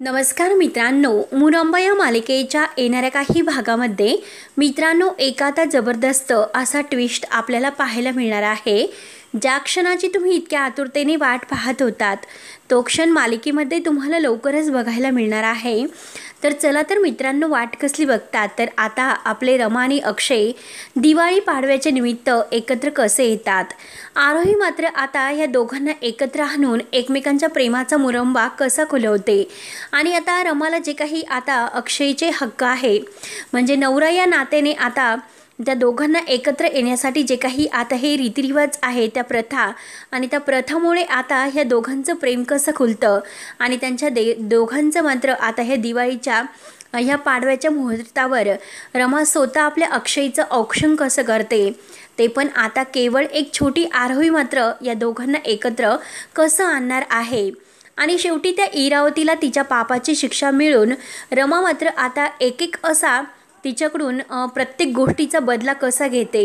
नमस्कार मित्रांनो, मुरंबा या मालिकेच्या येणाऱ्या काही भागामध्ये मित्रांनो एक आता जबरदस्त असा ट्विस्ट आपल्याला पाहायला मिळणार आहे। ज्या क्षणाची तुम्ही इतक्या आतुरतेने वाट पाहत होतात तो क्षण मालिकेमध्ये तुम्हाला लवकरच बघायला मिळणार आहे। तर चला तर मित्रांनो, वाट कसली बघतात, तर आता आपले रमा आणि अक्षय दिवाळी पाडव्याच्या निमित्त एकत्र कसे येतात। आरोही मात्र आता या दोघांना एकत्र आणून एकमेकांच्या प्रेमाचा मुरंबा कसा खुलवते आणि आता रमाला जे काही आता अक्षयचे हक्क आहे म्हणजे नवरा या नात्याने आता त्या दोघांना एकत्र येण्यासाठी जे काही आता हे रीतिरिवाज आहे, त्या प्रथा आणि त्या प्रथामुळे आता ह्या दोघांचं प्रेम कसं खुलतं आणि त्यांच्या दोघांचं मात्र आता ह्या दिवाळीच्या ह्या पाडव्याच्या मुहूर्तावर रमा स्वतः आपल्या अक्षयचं औक्षण कसं करते, ते पण आता केवळ एक छोटी आरोही मात्र या दोघांना एकत्र कसं आणणार आहे। आणि शेवटी त्या इरावतीला तिच्या पापाची शिक्षा मिळून रमा मात्र आता एक एक असा तिच्याकडून प्रत्येक गोष्टीचा बदला कसा घेते।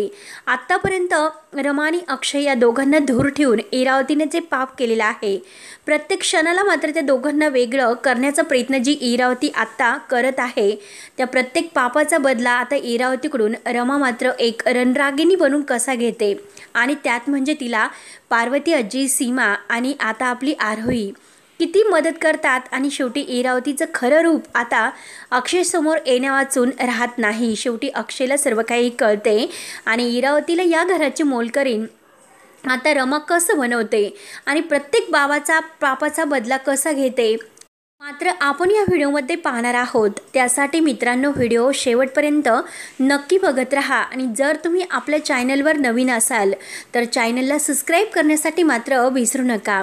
आत्तापर्यंत रमा आणि अक्षय या दोघांना दूर ठेवून इरावतीने जे पाप केलेलं आहे, प्रत्येक क्षणाला मात्र त्या दोघांना वेगळं करण्याचा प्रयत्न जी इरावती आत्ता करत आहे, त्या प्रत्येक पापाचा बदला आता इरावतीकडून रमा मात्र एक रणरागिणी बनून कसा घेते आणि त्यात म्हणजे तिला पार्वती, आजी, सीमा आणि आता आपली आरोही किती मदत करतात आणि शेवटी इरावतीचं खरं रूप आता अक्षय समोर येण्यावाचून राहत नाही। शेवटी अक्षयला सर्व काही कळते आणि इरावतीला या घराची मोलकरीण आता रमा कसं बनवते आणि प्रत्येक पापाचा बदला कसा घेते मात्र आपण या व्हिडिओमध्ये पाहणार आहोत। त्यासाठी मित्रांनो व्हिडिओ शेवटपर्यंत नक्की बघत राहा आणि जर तुम्ही आपल्या चॅनलवर नवीन असाल तर चॅनलला सबस्क्राईब करण्यासाठी मात्र विसरू नका।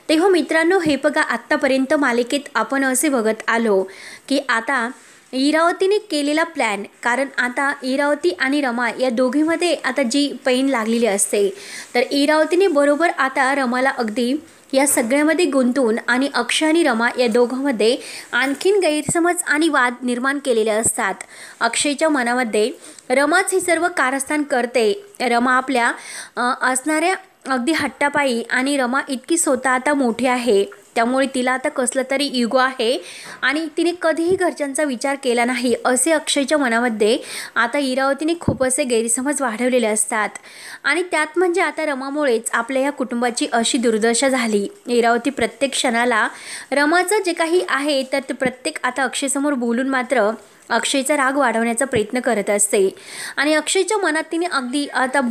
तेव्हा मित्रांनो हे बघा, आत्तापर्यंत मालिकेत आपण असे बघत आलो की आता इरावतीने केलेला प्लॅन, कारण आता इरावती आणि रमा या दोघींमध्ये आता जी पैन लागलेली असते, तर इरावतीने बरोबर आता रमाला अगदी या सगळ्यामध्ये गुंतवून आणि अक्षय आणि रमा या दोघांमध्ये आणखीन गैरसमज आणि वाद निर्माण केलेले असतात। अक्षयच्या मनामध्ये रमाच हे सर्व कारस्थान करते, रमा आपल्या असणाऱ्या अगदी हट्टापायी आणि रमा इतकी स्वतः आता मोठी आहे त्यामुळे तिला आता कसलं तरी इगो आहे आणि तिने कधीही घरच्यांचा विचार केला नाही असे अक्षयच्या मनामध्ये आता इरावतीने खूप असे गैरसमज वाढवलेले असतात। आणि त्यात म्हणजे आता रमामुळेच आपल्या या कुटुंबाची अशी दुर्दशा झाली। इरावती प्रत्येक क्षणाला रमाचं जे काही आहे तर ते प्रत्येक आता अक्षयसमोर बोलून मात्र अक्षयचा राग वाढवण्याचा प्रयत्न करत असते आणि अक्षयच्या मनात तिने अगदी आता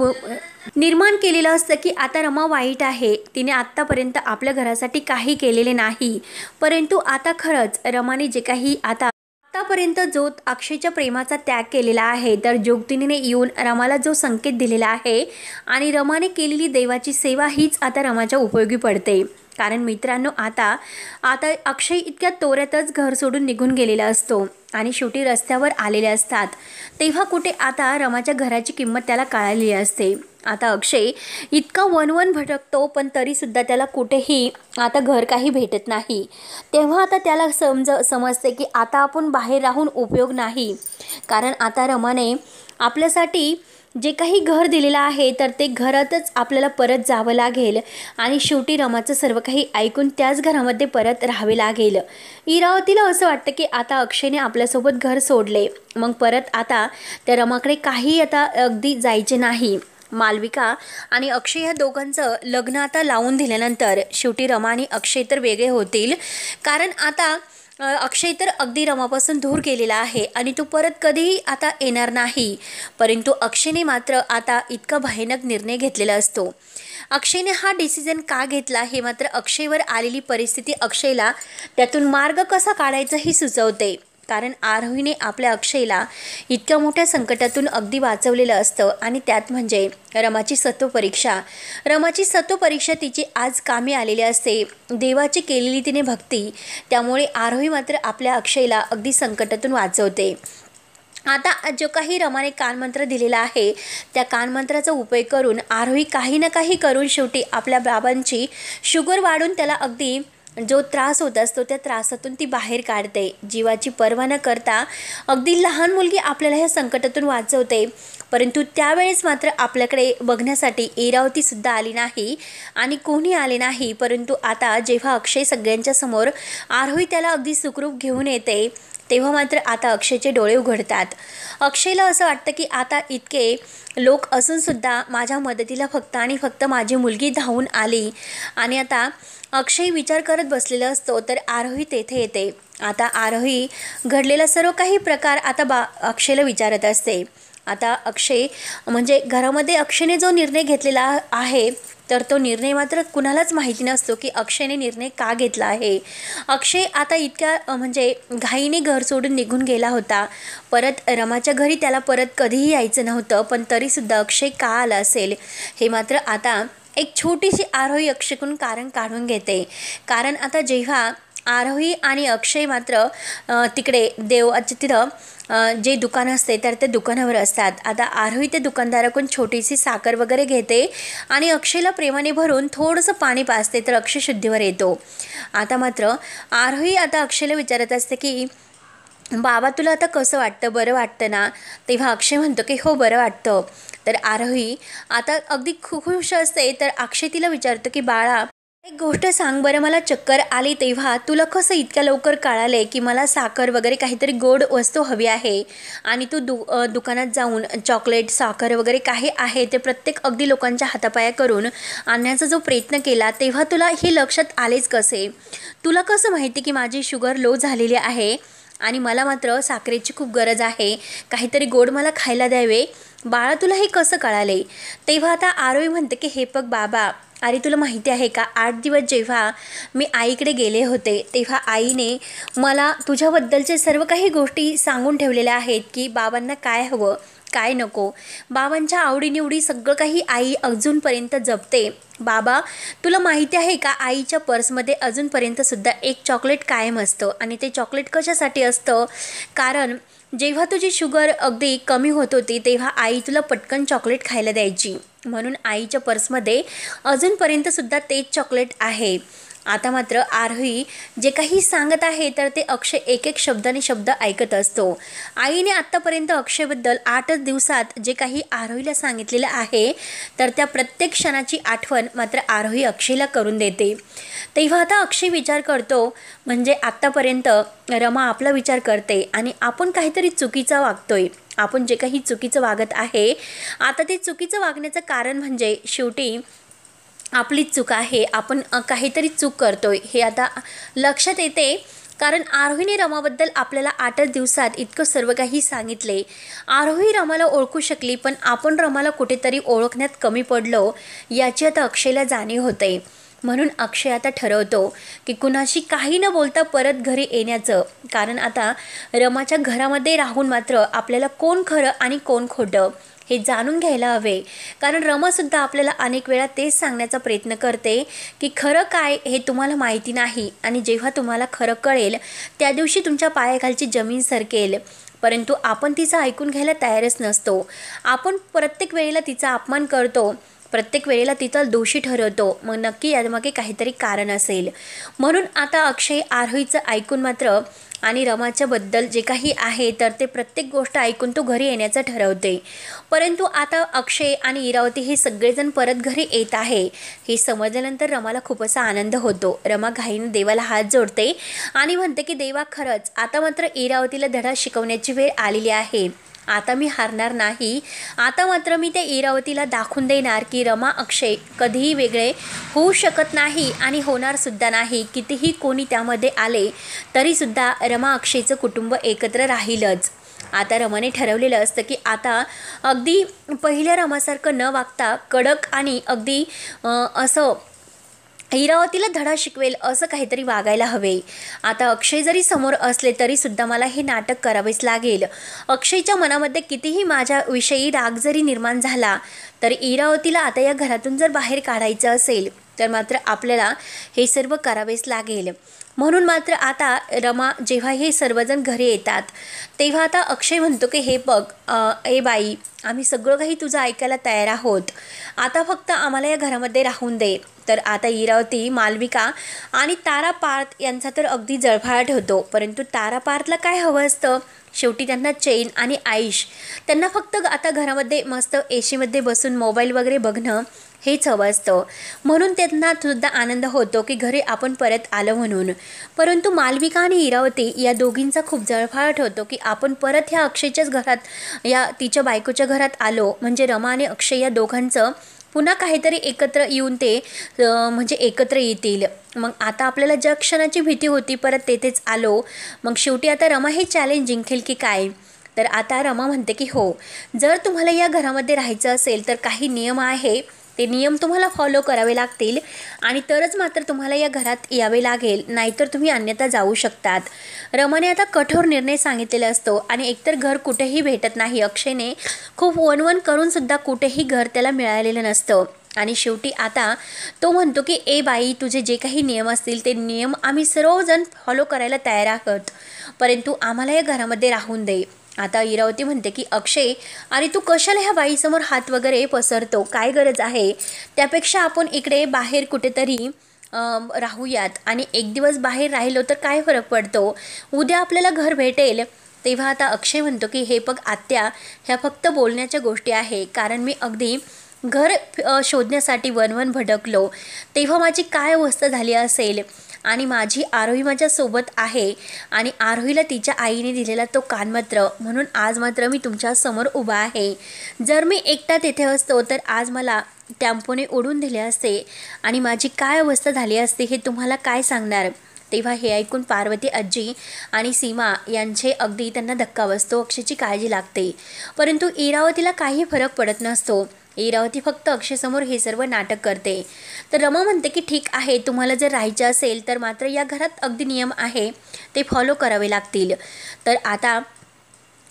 निर्माण केलेलं असतं की आता रमा वाईट आहे, तिने आत्तापर्यंत आपल्या घरासाठी काही केलेले नाही, परंतु आता खरंच रमाने जे काही आतापर्यंत जो अक्षयच्या प्रेमाचा त्याग केलेला आहे, तर जोगतिनीने येऊन रमाला जो संकेत दिलेला आहे आणि रमाने केलेली देवाची सेवा हीच आता रमाच्या उपयोगी पडते। कारण मित्रांनो आता अक्षय इतक्या तोऱ्यातच घर सोडून निघून गेलेला असतो आणि शेवटी रस्त्यावर आलेले असतात, तेव्हा कुठे आता रमाच्या घराची किंमत त्याला कळालेली असते। आता अक्षय इतका वन भटकतो पण तरीसुद्धा त्याला कुठेही आता घर काही भेटत नाही। तेव्हा आता त्याला समजते की आता आपण बाहेर राहून उपयोग नाही, कारण आता रमाने आपल्यासाठी जे काही घर दिलेलं आहे तर ते घरातच आपल्याला परत जावं लागेल आणि शेवटी रमाचं सर्व काही ऐकून त्याच घरामध्ये परत राहावे लागेल। इरावतीला असं वाटतं की आता अक्षयने आपल्यासोबत घर सोडले, मग परत आता त्या रमाकडे काही आता अगदी जायचे नाही। मालविका आणि अक्षय या दोघांचं लग्न आता लावून दिल्यानंतर शेवटी रमा आणि अक्षय तर वेगळे होतील, कारण आता अक्षय तर अगदी रमापासून दूर गेलेला आहे आणि तो परत कधीही आता येणार नाही। परंतु अक्षयने मात्र आता इतका भयानक निर्णय घेतलेला असतो। अक्षयने हा डिसिजन का घेतला हे मात्र अक्षयवर आलेली परिस्थिती अक्षयला त्यातून मार्ग कसा काढायचा हे सुचवते, कारण आरोहीने आपल्या अक्षयला इतक्या मोठ्या संकटातून अगदी वाचवलेलं असतं आणि त्यात म्हणजे रमाची सत्वपरीक्षा तिची आज कामी आलेली असते, देवाची केलेली तिने भक्ती, त्यामुळे आरोही मात्र आपल्या अक्षयला अगदी संकटातून वाचवते। आता जो काही रमाने कानमंत्र दिलेला आहे त्या कानमंत्राचा उपयोग करून आरोही काही ना काही करून शेवटी आपल्या बाबांची शुगर वाढून त्याला अगदी जो त्रास होत असतो त्या त्रासातून ती बाहेर काढते, जीवाची पर्वा न करता अगदी लहान मुलगी आपल्याला ह्या संकटातून वाचवते. परंतु त्यावेळेस मात्र आपल्याकडे बघण्यासाठी इरावतीसुद्धा आली नाही आणि कोणी आले नाही. परंतु आता जेव्हा अक्षय सगळ्यांच्या समोर आरोही त्याला अगदी सुखरूप घेऊन येते, तेव्हा मात्र आता अक्षयचे डोळे उघडतात. अक्षयला असं वाटतं की आता इतके लोक असूनसुद्धा माझ्या मदतीला फक्त आणि फक्त माझी मुलगी धावून आली. आणि आता अक्षय विचार करत बसलेला असतो तर आरोही तेथे येते. आता आरोही घडलेला सर्व काही प्रकार आता अक्षयला विचारत असते. आता अक्षय म्हणजे घरामध्ये अक्षयने जो निर्णय घेतलेला आहे तर तो निर्णय मात्र कुणालाच माहिती नसतो की अक्षयने निर्णय का घेतला आहे. अक्षय आता इतक्या म्हणजे घाईने घर सोडून निघून गेला होता. परत रमाच्या घरी त्याला परत कधीही यायचं नव्हतं, पण तरीसुद्धा अक्षय का आला असेल हे मात्र आता एक छोटीशी आरोही अक्षयकडून कारण काढून घेते. कारण आता जेव्हा आरोही आणि अक्षय मात्र तिकडे देवाच्या तिथं जे दुकान असते तर ते दुकानावर असतात. आता आरोही त्या दुकानदाराकडून छोटीशी साखर वगैरे घेते आणि अक्षयला प्रेमाने भरून थोडंसं पाणी पाजते तर अक्षय शुद्धीवर येतो. आता मात्र आरोही आता अक्षयला विचारत असते की बाबा तुला आता कसं वाटतं, बरं वाटतं ना? तेव्हा अक्षय म्हणतो की हो बरं वाटतं. तर आरोही आता अगदी खुश असते तर अक्षय तिला विचारतो की बाळा एक गोष्ट सांग बरं, मला चक्कर आली तेव्हा तुला कसं इतक्या लवकर कळाले की मला साखर वगैरे काहीतरी गोड वस्तू हवी आहे आणि तू दुकानात जाऊन चॉकलेट साखर वगैरे काही आहे ते प्रत्येक अगदी लोकांच्या हातापाया करून आणण्याचा जो प्रयत्न केला तेव्हा तुला हे लक्षात आलेच कसे? तुला कसं माहिती की माझी शुगर लो झालेली आहे आणि मला मात्र साखरेची खूप गरज आहे, काहीतरी गोड मला खायला द्यावे? बाळा तुला हे कसं कळाले? तेव्हा आता आरोही म्हणते की हे बघ बाबा, अरे तुला माहिती आहे का 8 दिवस जेव्हा मी आईकडे गेले होते तेव्हा आईने मला तुझ्याबद्दलचे सर्व काही गोष्टी सांगून ठेवलेल्या आहेत की बाबांना काय हवं काय नको, बाबांच्या आवडीनिवडी सगळं काही आई अजूनपर्यंत जपते. बाबा तुला माहिती आहे का आईच्या पर्समध्ये अजूनपर्यंतसुद्धा एक चॉकलेट कायम असतं आणि ते चॉकलेट कशासाठी असतं? कारण जेव्हा तुझी शुगर अगदी कमी होत होती तेव्हा आई तुला पटकन चॉकलेट खायला द्यायची, म्हणून आईच्या पर्समध्ये अजूनपर्यंतसुद्धा तेच चॉकलेट आहे. आता मात्र आरोही जे काही सांगत आहे तर ते अक्षय एक एक शब्दाने शब्द ऐकत असतो. आईने आत्तापर्यंत अक्षयबद्दल 8च दिवसात जे काही आरोहीला सांगितलेलं आहे तर त्या प्रत्येक क्षणाची आठवण मात्र आरोही अक्षयला करून देते. तेव्हा आता अक्षय विचार करतो म्हणजे आत्तापर्यंत रमा आपला विचार करते आणि आपण काहीतरी चुकीचं वागतोय, आपण जे काही चुकीचं वागत आहे आता ते चुकीचं वागण्याचं कारण म्हणजे शेवटी आपलीच चूक आहे, आपण काहीतरी चूक करतोय हे आता लक्षात येते. कारण आरोहीने रमाबद्दल आपल्याला 8च दिवसात इतकं सर्व काही सांगितले. आरोही रमाला ओळखू शकली पण आपण रमाला कुठेतरी ओळखण्यात कमी पडलो याची आता अक्षयला जाणीव होते. म्हणून अक्षय आता ठरवतो की कुणाशी काही न बोलता परत घरी येण्याचं. कारण आता रमाच्या घरामध्ये राहून मात्र आपल्याला कोण खरं आणि कोण खोटं हे जाणून घ्यायला हवे. कारण रमासुद्धा आपल्याला अनेक वेळा तेच सांगण्याचा प्रयत्न करते की खरं काय हे तुम्हाला माहिती नाही आणि जेव्हा तुम्हाला खरं कळेल त्या दिवशी तुमच्या पायाखालची जमीन सरकेल. परंतु आपण तिचं ऐकून घ्यायला तयारच नसतो. आपण प्रत्येक वेळेला तिचा अपमान करतो, प्रत्येक वेळेला तिचा दोषी ठरवतो. मग नक्की यामागे काहीतरी कारण असेल. म्हणून आता अक्षय आरोहीचं ऐकून मात्र आणि रमाच्याबद्दल जे काही आहे तर ते प्रत्येक गोष्ट ऐकून तो घरी येण्याचं ठरवते. परंतु आता अक्षय आणि इरावती हे सगळेजण परत घरी येत आहे हे समजल्यानंतर रमाला खूप असा आनंद होतो. रमा घाईने देवाला हात जोडते आणि म्हणते की देवा खरंच आता मात्र इरावतीला धडा शिकवण्याची वेळ आलेली आहे. आता मी हारणार नाही. आता मात्र मी त्या इरावतीला दाखवून देणार की रमा अक्षय कधीही वेगळे होऊ शकत नाही आणि होणारसुद्धा नाही. कितीही कोणी त्यामध्ये आले तरीसुद्धा रमा अक्षयचं कुटुंब एकत्र राहीलच. आता रमाने ठरवलेलं असतं की आता अगदी पहिल्या रमासारखं न वागता कडक आणि अगदी असं इरावतीला धडा शिकवेल असं काहीतरी वागायला हवे. आता अक्षय जरी समोर असले तरीसुद्धा मला हे नाटक करावेच लागेल. अक्षयच्या मनामध्ये कितीही माझ्याविषयी राग जरी निर्माण झाला तर इरावतीला आता या घरातून जर बाहेर काढायचं असेल तर मात्र आपल्याला हे सर्व करावेच लागेल. म्हणून मात्र आता रमा जेव्हा हे सर्वजण घरी येतात तेव्हा आता अक्षय म्हणतो की हे बघ ए बाई, आम्ही सगळं काही तुझं ऐकायला तयार आहोत. आता फक्त आम्हाला या घरामध्ये राहून दे. तर आता इरावती, मालविका आणि तारा पार्थ यांचा तर अगदी जळफाट होतो. परंतु तारा पार्थला काय हवं असतं? शेवटी त्यांना चैन आणि आईश. त्यांना फक्त आता घरामध्ये मस्त एसीमध्ये बसून मोबाईल वगैरे बघणं हेच हवं असतं. म्हणून त्यांना सुद्धा आनंद होतो की घरी आपण परत आलो म्हणून. परंतु मालविका आणि इरावती या दोघींचा खूप जळफाट होतो की आपण परत ह्या अक्षयच्याच घरात, या तिच्या बायकोच्या घरात आलो म्हणजे रमा आणि अक्षय या दोघांचं पुन्हा काहीतरी एकत्र येऊन ते म्हणजे एकत्र येतील. मग आता आपल्याला ज्या क्षणाची भीती होती परत तेथेच आलो. मग शेवटी आता रमा हे चॅलेंज जिंकेल की काय? तर आता रमा म्हणते की हो, जर तुम्हाला या घरामध्ये राहायचं असेल तर काही नियम आहे, ते नियम तुम्हाला फॉलो करावे लागतील आणि तरच मात्र तुम्हाला या घरात यावे लागेल, नाहीतर तुम्ही अन्यथा जाऊ शकतात. रमाने आता कठोर निर्णय सांगितलेला असतो आणि एकतर घर कुठेही भेटत नाही. अक्षयने खूप वणवण करून सुद्धा कुठेही घर त्याला मिळालेलं नसतं आणि शेवटी आता तो म्हणतो की ए बाई, तुझे जे काही नियम असतील ते नियम आम्ही सर्वजण फॉलो करायला तयार आहोत, परंतु आम्हाला या घरामध्ये राहून दे. आता इरावती म्हणते की अक्षय, अरे तू कशाला ह्या बाईसमोर हात वगैरे पसरतो? काय गरज आहे? त्यापेक्षा आपण इकडे बाहेर कुठेतरी राहूयात आणि एक दिवस बाहेर राहिलो तर काय फरक पडतो? उद्या आपल्याला घर भेटेल. तेव्हा आता अक्षय म्हणतो की हे बघ आत्या, ह्या फक्त बोलण्याच्या गोष्टी आहे, कारण मी अगदी घर शोधण्यासाठी वणवण भटकलो तेव्हा माझी काय अवस्था झाली असेल. आणि माझी आरोही माझ्यासोबत आहे आणि आरोहीला तिच्या आईने दिलेला तो कानमत्र, म्हणून आज मात्र मी तुमच्यासमोर उभा आहे. जर मी एकटा तेथे असतो तर आज मला टेम्पोने ओढून दिले असते आणि माझी काय अवस्था झाली असते हे तुम्हाला काय सांगणार. तेव्हा हे ऐकून पार्वती आजी आणि सीमा यांचे अगदी त्यांना धक्का बसतो. अक्षयची काळजी लागते, परंतु इरावतीला काही फरक पडत नसतो. इरावती फक्त अक्षयसमोर हे सर्व नाटक करते. तर रमा म्हणते की ठीक आहे, तुम्हाला जर राहायचे असेल तर मात्र या घरात अगदी नियम आहे ते फॉलो करावे लागतील. तर आता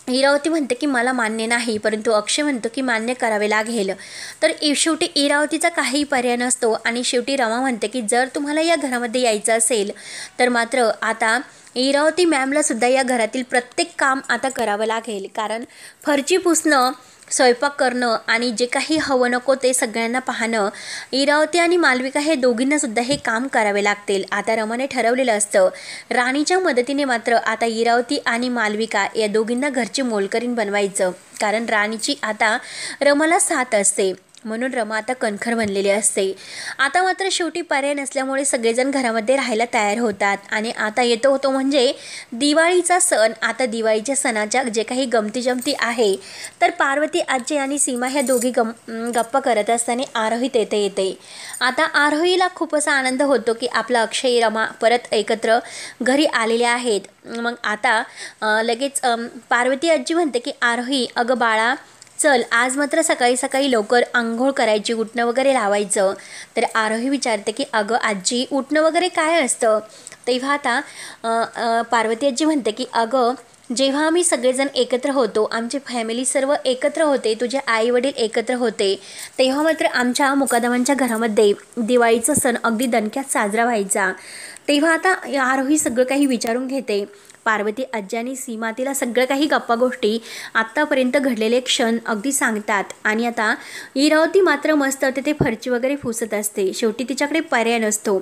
इरावती म्हणते की मला मान्य नाही, परंतु अक्षय म्हणतो की मान्य करावे लागेल. तर शेवटी इरावतीचा काही पर्याय नसतो आणि शेवटी रमा म्हणते की जर तुम्हाला या घरामध्ये यायचं असेल तर मात्र आता इरावती मॅमला सुद्धा या घरातील प्रत्येक काम आता करावं लागेल, कारण फरची पुसणं, स्वयंपाक करणं आणि जे काही हवं नको ते सगळ्यांना पाहणं, इरावती आणि मालविका हे दोघींना सुद्धा हे काम करावे लागतील. आता रमाने ठरवलेलं असतं राणीच्या मदतीने मात्र आता इरावती आणि मालविका या दोघींना घरची मोलकरीण बनवायचं, कारण राणीची आता रमाला साथ असते, म्हणून रमा आता कणखर बनलेली असते. आता मात्र शेवटी पर्याय नसल्यामुळे सगळेजण घरामध्ये राहायला तयार होतात आणि आता येतो म्हणजे दिवाळीचा सण. आता दिवाळीच्या सणाच्या जे काही गमती जमती आहे तर पार्वती आजी आणि सीमा ह्या दोघी गप्पा करत असताना आरोही तेथे येते. आता आरोहीला खूप असा आनंद होतो की आपला अक्षय रमा परत एकत्र घरी आलेले आहेत. मग आता लगेच पार्वती आजी म्हणते की आरोही, अगं बाळा चल, आज मात्र सकाळी सकाळी लवकर आंघोळ करायची, उठणं वगैरे लावायचं. तर आरोही विचारते की अगं आजी, उठणं वगैरे काय असतं? तेव्हा आता पार्वती आजी म्हणते की अगं, जेव्हा आम्ही सगळेजण एकत्र होतो, आमची फॅमिली सर्व एकत्र होते, तुझे आई वडील एकत्र होते, तेव्हा मात्र आमच्या मुकादमांच्या घरामध्ये दिवाळीचा सण अगदी दणक्यात साजरा व्हायचा. तेव्हा आता आरोही सगळं काही विचारून घेते. पार्वती आजी आणि सीमा तिला सगळं काही गप्पा गोष्टी आत्तापर्यंत घडलेले क्षण अगदी सांगतात आणि आता इरावती मात्र मस्त तिथे फरची वगैरे पुसत असते. शेवटी तिच्याकडे पर्याय नसतो.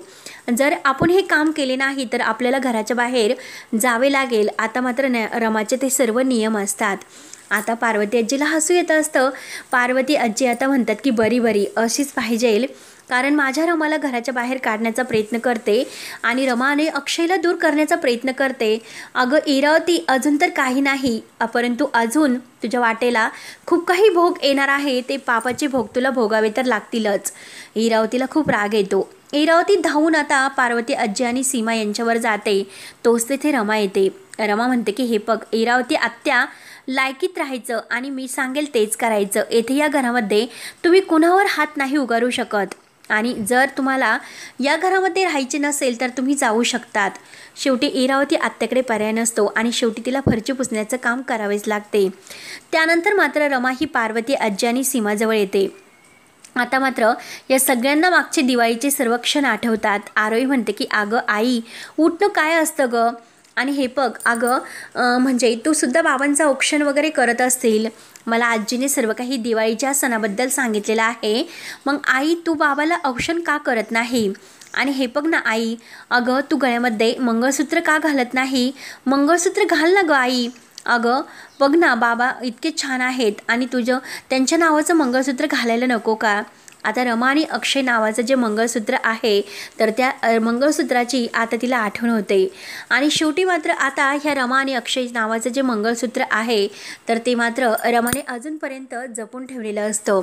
जर आपण हे काम केले नाही तर आपल्याला घराच्या बाहेर जावे लागेल. आता मात्र रमाचे ते सर्व नियम असतात. आता पार्वती आजीला हसू येतं असतं. पार्वती आजी आता म्हणतात की बरी बरी अशीच पाहिजे, कारण माझ्या रमाला घराच्या बाहेर काढण्याचा प्रयत्न करते आणि रमाने अक्षयला दूर करण्याचा प्रयत्न करते. अगं इरावती, अजून तर काही नाही, परंतु अजून तुझ्या वाटेला खूप काही भोग येणार आहे. ते पापाचे भोग तुला भोगावे तर लागतीलच. इरावतीला खूप राग येतो. इरावती धावून आता पार्वती आजी आणि सीमा यांच्यावर जाते. तोच तेथे रमा येते. रमा म्हणते की हे बघ इरावती आत्या, लायकीत राहायचं आणि मी सांगेल तेच करायचं. येथे या घरामध्ये तुम्ही कुणावर हात नाही उगारू शकत आणि जर तुम्हाला या घरामध्ये राहायचे नसेल तर तुम्ही जाऊ शकतात. शेवटी इरावती आत्याकडे पर्याय नसतो आणि शेवटी तिला फरची पुसण्याचं काम करावेच लागते. त्यानंतर मात्र रमा ही पार्वती आजी आणि सीमाजवळ येते. आता मात्र या सगळ्यांना मागचे दिवाळीचे सर्व क्षण आठवतात. आरोही म्हणते की अगं आई, उठणं काय असतं गं? आणि हे बघ अगं, म्हणजे तू सुद्धा बाबांचं औक्षण वगैरे करत असतील. मला आजीने सर्व काही दिवाळीच्या सणाबद्दल सांगितलेलं आहे. मग आई, तू बाबाला औक्षण का करत नाही? आणि हे बघ ना आई, अगं तू गळ्यामध्ये मंगळसूत्र का घालत नाही? मंगळसूत्र घाल ना गं आई. अगं बघ ना, बाबा इतके छान आहेत आणि तुझं त्यांच्या नावाचं मंगळसूत्र घालायला नको का? आता रमा आणि अक्षय नावाचं जे मंगळसूत्र आहे तर त्या मंगळसूत्राची आता तिला आठवण होते. आणि शेवटी मात्र आता ह्या रमा आणि अक्षय नावाचं जे मंगळसूत्र आहे तर ते मात्र रमाने अजूनपर्यंत जपून ठेवलेलं असतं.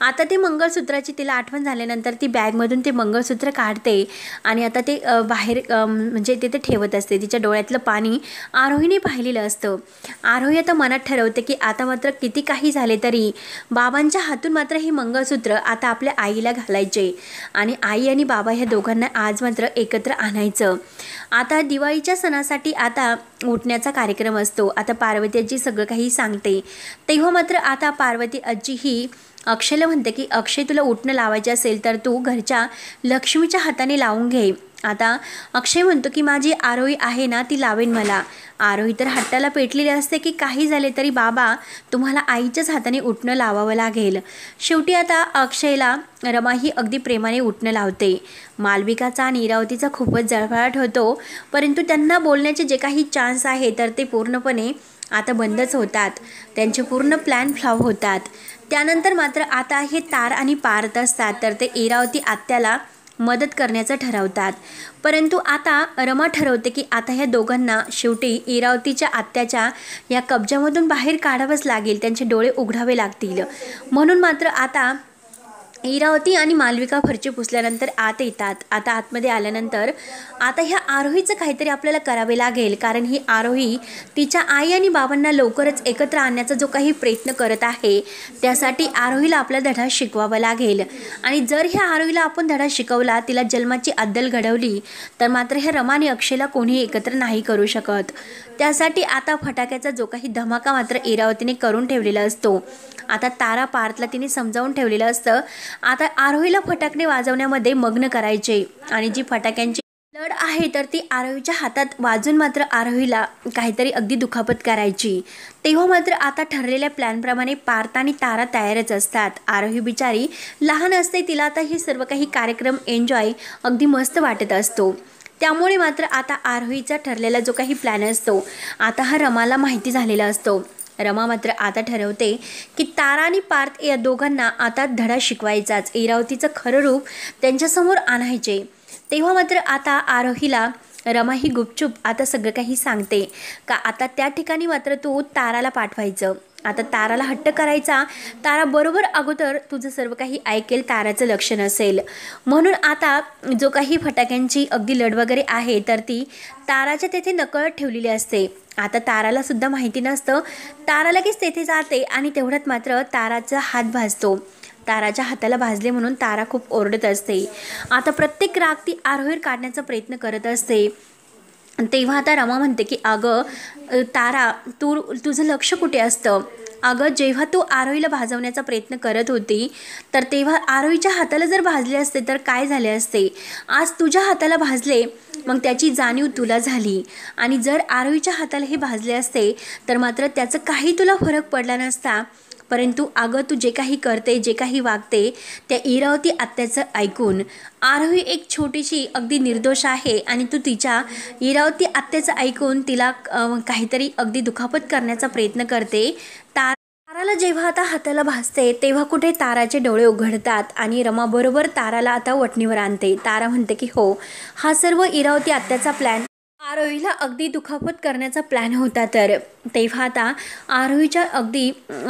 आता ते मंगळसूत्राची तिला आठवण झाल्यानंतर ती बॅगमधून ते मंगळसूत्र काढते आणि आता ते बाहेर म्हणजे तिथे ठेवत असते. तिच्या डोळ्यातलं पाणी आरोहीने पाहिलेलं असतं. आरोही आता मनात ठरवते की आता मात्र किती काही झाले तरी बाबांच्या हातून मात्र हे मंगळसूत्र आता आपल्या आईला घालायचे आणि आई आणि बाबा ह्या दोघांना आज मात्र एकत्र आणायचं. आता दिवाळीच्या सणासाठी आता उठण्याचा कार्यक्रम असतो. आता पार्वती आजी सगळं काही सांगते. तेव्हा मात्र आता पार्वती आजी ही अक्षयला म्हणते की अक्षय, तुला उठणं लावायचे असेल तर तू घरच्या लक्ष्मीच्या हाताने लावून घे. आता अक्षय म्हणतो की माझी आरोही आहे ना, ती लावेन मला. आरोही तर हट्टाला पेटलेली असते की काही झाले तरी बाबा तुम्हाला आईच्याच हाताने उठणं लावावं लागेल. शेवटी आता अक्षयला रमा ही अगदी प्रेमाने उठणं लावते. मालविकाचा आणि इरावतीचा खूपच जळफळाट होतो, परंतु त्यांना बोलण्याचे जे काही चान्स आहे तर ते पूर्णपणे आता बंदच होतात. त्यांचे पूर्ण प्लॅन फ्लॉप होतात. त्यानंतर मात्र आता हे तार आणि पार्थ असतात तर ते इरावती आत्याला मदत करण्याचं ठरवतात. परंतु आता रमा ठरवते की आता ह्या दोघांना शेवटी इरावतीच्या आत्याच्या या कब्जामधून बाहेर काढावंच लागेल, त्यांचे डोळे उघडावे लागतील. म्हणून मात्र आता इरावती आणि मालविका फरची पुसल्यानंतर आत येतात. आता आतमध्ये आल्यानंतर आता ह्या आरोहीचं काहीतरी आपल्याला करावे लागेल, कारण ही आरोही तिच्या आई आणि बाबांना लवकरच एकत्र आणण्याचा जो काही प्रयत्न करत आहे त्यासाठी आरोहीला आपला धडा शिकवावा लागेल. आणि जर ह्या आरोहीला आपण धडा शिकवला, तिला जन्माची अद्दल घडवली तर मात्र ह्या रमा आणि अक्षयला कोणीही एकत्र नाही करू शकत. त्यासाठी आता फटाक्याचा जो काही धमाका मात्र इरावतीने करून ठेवलेला असतो. आता तारा पार्थला तिने समजावून ठेवलेलं असतं. आता आरोहीला फटाके वाजवण्यामध्ये मग्न करायचे आणि जी फटाक्यांची लढ आहे तर ती आरोहीच्या हातात वाजून मात्र आरोहीला काहीतरी अगदी दुखापत करायची. तेव्हा मात्र आता ठरलेल्या प्लॅनप्रमाणे पार्थ आणि तारा तयारच असतात. आरोही बिचारी लहान असते, तिला आता हे सर्व काही कार्यक्रम एन्जॉय अगदी मस्त वाटत असतो. त्यामुळे मात्र आता आरोहीचा ठरलेला जो काही प्लॅन असतो आता हा रमाला माहिती झालेला असतो. रमा मात्र आता ठरवते की तारा आणि पार्थ या दोघांना आता धडा शिकवायचाच, इरावतीचं खरं रूप त्यांच्यासमोर आणायचे. तेव्हा मात्र आता आरोहीला रमा ही गुपचूप आता सगळं काही सांगते का आता त्या ठिकाणी मात्र तू ताराला पाठवायचं. आता ताराला हट्ट करायचा, तारा बरोबर अगोदर तुझं सर्व काही ऐकेल, ताराचं लक्ष नसेल. म्हणून आता जो काही फटाक्यांची अगदी लढ वगैरे आहे तर ती ताराच्या तेथे नकळत ठेवलेली असते. आता ताराला सुद्धा माहिती नसतं. तारा लगेच तेथे जाते आणि तेवढ्यात मात्र ताराचा हात भाजतो. ताराच्या हाताला भाजले म्हणून तारा खूप ओरडत असते. आता प्रत्येक राग ती आरोहीवर काढण्याचा प्रयत्न करत असते. तेव्हा आता रमा म्हणते की अगं तारा, तुझं लक्ष कुठे असतं? अगं जेव्हा तू आरोहीला भाजवण्याचा प्रयत्न करत होती तर तेव्हा आरोहीच्या हाताला जर भाजले असते तर काय झाले असते? आज तुझ्या हाताला भाजले, मग त्याची जाणीव तुला झाली. आणि जर आरोहीच्या हाताला हे भाजले असते तर मात्र त्याचं काही तुला फरक पडला नसता. परंतु अगं तू जे काही करते, जे काही वागते त्या इरावती आत्याचं ऐकून आरोही एक छोटीशी अगदी निर्दोष आहे आणि तू तिच्या इरावती आत्याचं ऐकून तिला काहीतरी अगदी दुखापत करण्याचा प्रयत्न करते. ताराला जेव्हा आता हाताला भाजते तेव्हा कुठे ताराचे डोळे उघडतात आणि रमा बरोबर ताराला आता वठणीवर आणते. तारा म्हणते की हो, हा सर्व इरावती आत्याचा प्लॅन, आरोहीला अगदी दुखापत करण्याचा प्लॅन होता. तर तेव्हा आता आरोहीच्या अगदी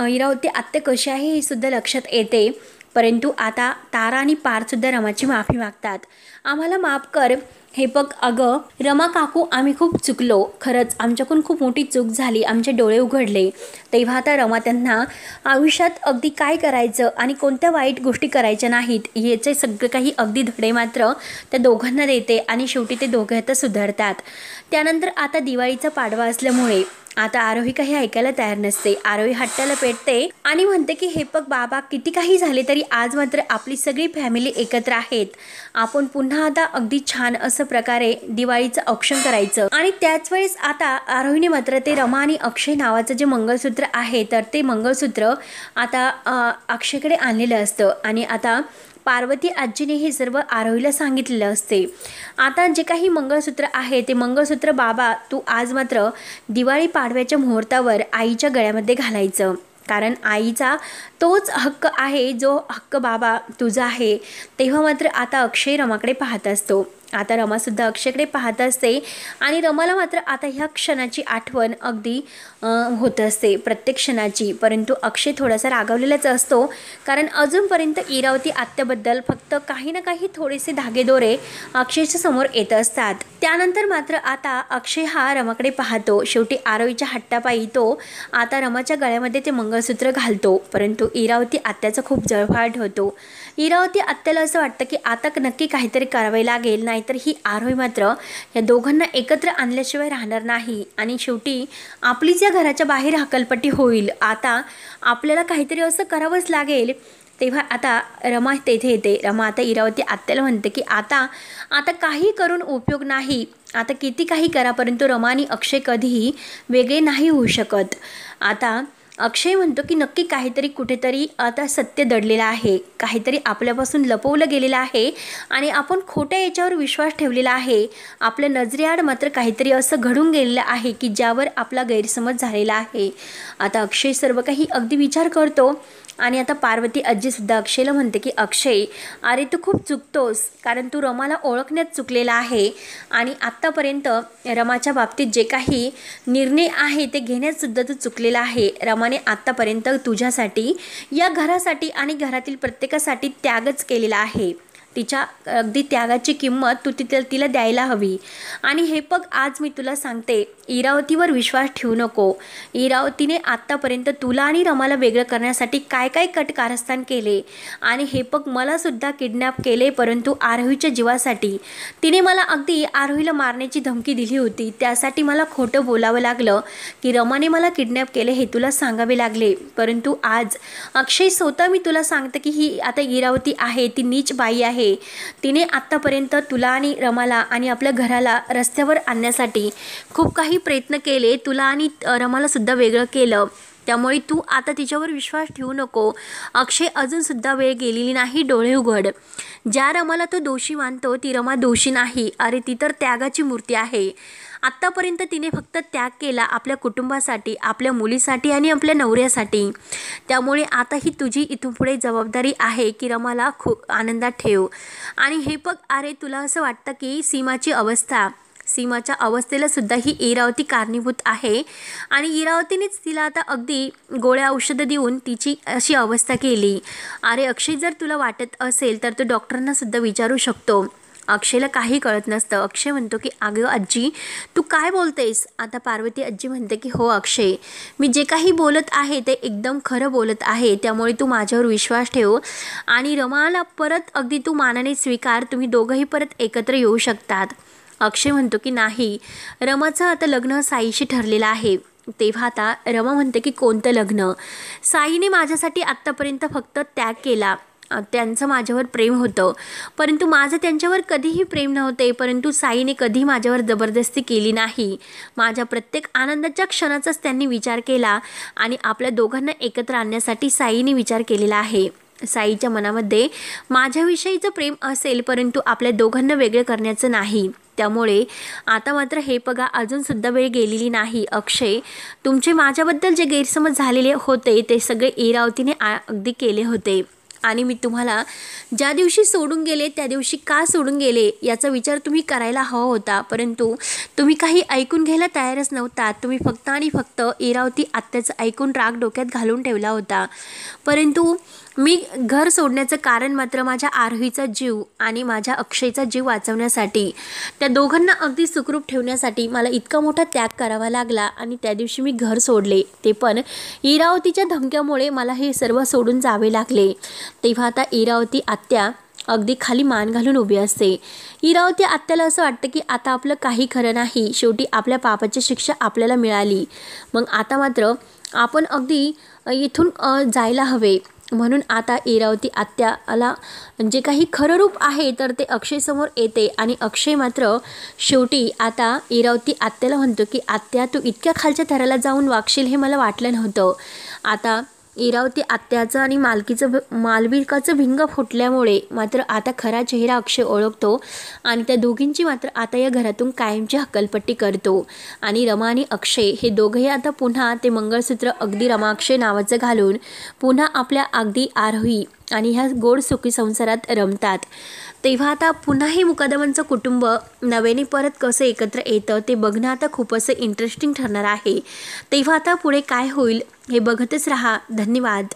इरावती आत्या कशी आहे हे सुद्धा लक्षात येते. परंतु आता तारा आणि पार्थसुद्धा रमाची माफी मागतात. आम्हाला माफ कर, हे बघ अगं रमा काकू, आम्ही खूप चुकलो, खरंच आमच्याकडून खूप मोठी चूक झाली, आमचे डोळे उघडले. तेव्हा आता रमा त्यांना आयुष्यात अगदी काय करायचं आणि कोणत्या वाईट गोष्टी करायच्या नाहीत याचे सगळं काही अगदी धडे मात्र त्या दोघांना देते आणि शेवटी ते दोघे आता सुधारतात. त्यानंतर आता दिवाळीचा पाडवा असल्यामुळे आता आरोही काही ऐकायला तयार नसते. आरोही हट्टाला पेटते आणि म्हणते की हे बघ बाबा, किती काही झाले तरी आज मात्र आपली सगळी फॅमिली एकत्र आहेत. आपण पुन्हा आता अगदी छान असं प्रकारे दिवाळीचं औक्षण करायचं. आणि त्याच वेळेस आता आरोहीने मात्र ते रमा आणि अक्षय नावाचं जे मंगळसूत्र आहे तर ते मंगळसूत्र आता अक्षयकडे आणलेलं असतं. आणि आता पार्वती आजीने हे सर्व आरोहीला सांगितलेलं असते. आता जे काही मंगळसूत्र आहे ते मंगळसूत्र बाबा तू आज मात्र दिवाळी पाडव्याच्या मुहूर्तावर आईच्या गळ्यामध्ये घालायचं, कारण आईचा तोच हक्क आहे जो हक्क बाबा तुझा आहे. तेव्हा मात्र आता अक्षय रमाकडे पाहत असतो. आता रमासुद्धा अक्षयकडे पाहत असते आणि रमाला मात्र आता ह्या क्षणाची आठवण अगदी होत असते, प्रत्येक क्षणाची. परंतु अक्षय थोडासा रागावलेलाच असतो, कारण अजूनपर्यंत इरावती आत्याबद्दल फक्त काही ना काही थोडेसे धागेदोरे अक्षयच्या समोर येत असतात. त्यानंतर मात्र आता अक्षय हा रमाकडे पाहतो. शेवटी आरोहीच्या हट्टापायी तो आता रमाच्या गळ्यामध्ये ते मंगळसूत्र घालतो. परंतु इरावती आत्याचा खूप जळफाट होतो. इरावती आत्याला असं वाटतं की आता नक्की काहीतरी करावे लागेल, नाहीतर ही आरोही मात्र या दोघांना एकत्र आणल्याशिवाय राहणार नाही आणि शेवटी आपलीच या घराच्या बाहेर हकलपट्टी होईल. आता आपल्याला काहीतरी असं करावंच लागेल. तेव्हा आता रमा तेथे येते. रमा आता इरावती आत्याला म्हणते की आता काही करून उपयोग नाही, आता किती काही करा परंतु रमा आणि अक्षय कधीही वेगळे नाही होऊ शकत. आता अक्षय म्हणतो की नक्की काहीतरी कुठेतरी आता सत्य दडलेलं आहे, काहीतरी आपल्यापासून लपवलं गेलेलं आहे आणि आपण खोट्या याच्यावर विश्वास ठेवलेला आहे. आपल्या नजरेआड मात्र काहीतरी असं घडून गेलेलं आहे की ज्यावर आपला गैरसमज झालेला आहे. आता अक्षय सर्व काही अगदी विचार करतो आणि आता पार्वती आजीसुद्धा अक्षयला म्हणते की अक्षय, अरे तू खूप चुकतोस, कारण तू रमाला ओळखण्यात चुकलेला आहे आणि आत्तापर्यंत रमाच्या बाबतीत जे काही निर्णय आहे ते घेण्यातसुद्धा तू चुकलेला आहे. रमाने आत्तापर्यंत तुझ्यासाठी, या घरासाठी आणि घरातील प्रत्येकासाठी त्यागच केलेला आहे. तिच्या अगदी त्यागाची किंमत तू तिला द्यायला हवी. आणि हे बघ, आज मी तुला सांगते, इरावतीवर विश्वास ठेवू नको. इरावतीने आत्तापर्यंत तुला आणि रमाला वेगळं करण्यासाठी काय काय कारस्थान केले आणि हे बघ मलासुद्धा किडनॅप केले, परंतु आरोहीच्या जीवासाठी. तिने मला अगदी आरोहीला मारण्याची धमकी दिली होती, त्यासाठी मला खोटं बोलावं लागलं की रमाने मला किडनॅप केले हे तुला सांगावे लागले. परंतु आज अक्षय, स्वतः मी तुला सांगते की ही आता इरावती आहे ती नीच बाई आहे. तिने आत्तापर्यंत तुला आणि रमाला आणि आपल्या घराला रस्त्यावर आणण्यासाठी खूप काही प्रयत्न केले, तुला आणि रमाला सुद्धा वेगळं केलं. त्यामुळे तू आता तिच्यावर विश्वास ठेवू नको. अक्षय, अजूनसुद्धा वेळ गेलेली नाही, डोळे उघड. ज्या रमाला तो दोषी मानतो ती रमा दोषी नाही. अरे ती तर त्यागाची मूर्ती आहे. आत्तापर्यंत तिने फक्त त्याग केला आपल्या कुटुंबासाठी, आपल्या मुलीसाठी आणि आपल्या नवऱ्यासाठी. त्यामुळे आता ही तुझी इथून पुढे जबाबदारी आहे की रमाला खूप आनंदात ठेव. आणि हे बघ, अरे तुला असं वाटतं की सीमाच्या अवस्थेला सुद्धा ही इरावती कारणीभूत आहे आणि इरावतीनेच तिला आता अगदी गोळ्या औषधं देऊन तिची अशी अवस्था केली. अरे अक्षय, जर तुला वाटत असेल तर तू डॉक्टरांना सुद्धा विचारू शकतो. अक्षयला काही कळत नसतं. अक्षय म्हणतो की अगं आजी, तू काय बोलतेस? आता पार्वती आजी म्हणते की हो अक्षय, मी जे काही बोलत आहे ते एकदम खरं बोलत आहे. त्यामुळे तू माझ्यावर विश्वास ठेव आणि रमाला परत अगदी तू मानाने स्वीकार. तुम्ही दोघंही परत एकत्र येऊ शकतात. अक्षय म्हणतो की नाही, रमाचं आता लग्न साईशी ठरलेलं आहे. तेव्हा आता रमा म्हणते की कोणतं लग्न? साईने माझ्यासाठी आत्तापर्यंत फक्त त्याग केला, त्यांचं माझ्यावर प्रेम होतं, परंतु माझं त्यांच्यावर कधीही प्रेम नव्हते. परंतु साईने कधी माझ्यावर जबरदस्ती केली नाही. माझ्या प्रत्येक आनंदाच्या क्षणाचाच त्यांनी विचार केला आणि आपल्या दोघांना एकत्र आणण्यासाठी साईने विचार केलेला आहे. साईच्या मनामध्ये माझ्याविषयीचं प्रेम असेल, परंतु आपल्या दोघांना वेगळे करण्याचं नाही. त्यामुळे आता मात्र हे बघा, अजूनसुद्धा वेळ गेलेली नाही. अक्षय, तुमचे माझ्याबद्दल जे गैरसमज झालेले होते ते सगळे इरावतीने अगदी केले होते आणि मी तुम्हाला ज्या दिवशी सोडून गेले त्या दिवशी का सोडून गेले याचा विचार तुम्ही करायला हवा होता, परंतु तुम्ही काही ऐकून घ्यायला तयारच नव्हता. तुम्ही फक्त आणि फक्त इरावती आत्याचं ऐकून राग डोक्यात घालून ठेवला होता. परंतु मी घर सोडण्याचं कारण मात्र माझ्या आरोहीचा जीव आणि माझ्या अक्षयचा जीव वाचवण्यासाठी, त्या दोघांना अगदी सुखरूप ठेवण्यासाठी मला इतका मोठा त्याग करावा लागला आणि त्या दिवशी मी घर सोडले. ते पण इरावतीच्या धमक्यामुळे मला हे सर्व सोडून जावे लागले. तेव्हा आता इरावती आत्या अगदी खाली मान घालून उभी असते. इरावती आत्याला असं वाटतं की आता आपलं काही खरं नाही, शेवटी आपल्या पापाची शिक्षा आपल्याला मिळाली. मग आता मात्र आपण अगदी इथून जायला हवे. म्हणून आता इरावती आत्याला जे काही खरं रूप आहे तर ते अक्षय समोर येते आणि अक्षय मात्र शेवटी आता इरावती आत्याला म्हणतो की आत्या, तू इतक्या खालच्या थराला जाऊन वागशील हे मला वाटलं नव्हतं. आता इरावती आत्याचं आणि मालविकाचं भिंग फुटल्यामुळे मात्र आता खरा चेहरा अक्षय ओळखतो आणि त्या दोघींची मात्र आता या घरातून कायमची हक्कलपट्टी करतो. आणि रमा आणि अक्षय हे दोघंही आता पुन्हा ते मंगळसूत्र अगदी रमाक्षय नावाचं घालून पुन्हा आपल्या अगदी आरोही आणि ह्या गोड सुखी संसारात रमतात. तेव्हा आता पुन्हा हे मुकादमांचं कुटुंब नव्याने परत कसं एकत्र येतं ते बघणं आता खूप असं इंटरेस्टिंग ठरणार आहे. तेव्हा आता पुढे काय होईल हे बघतच राहा. धन्यवाद.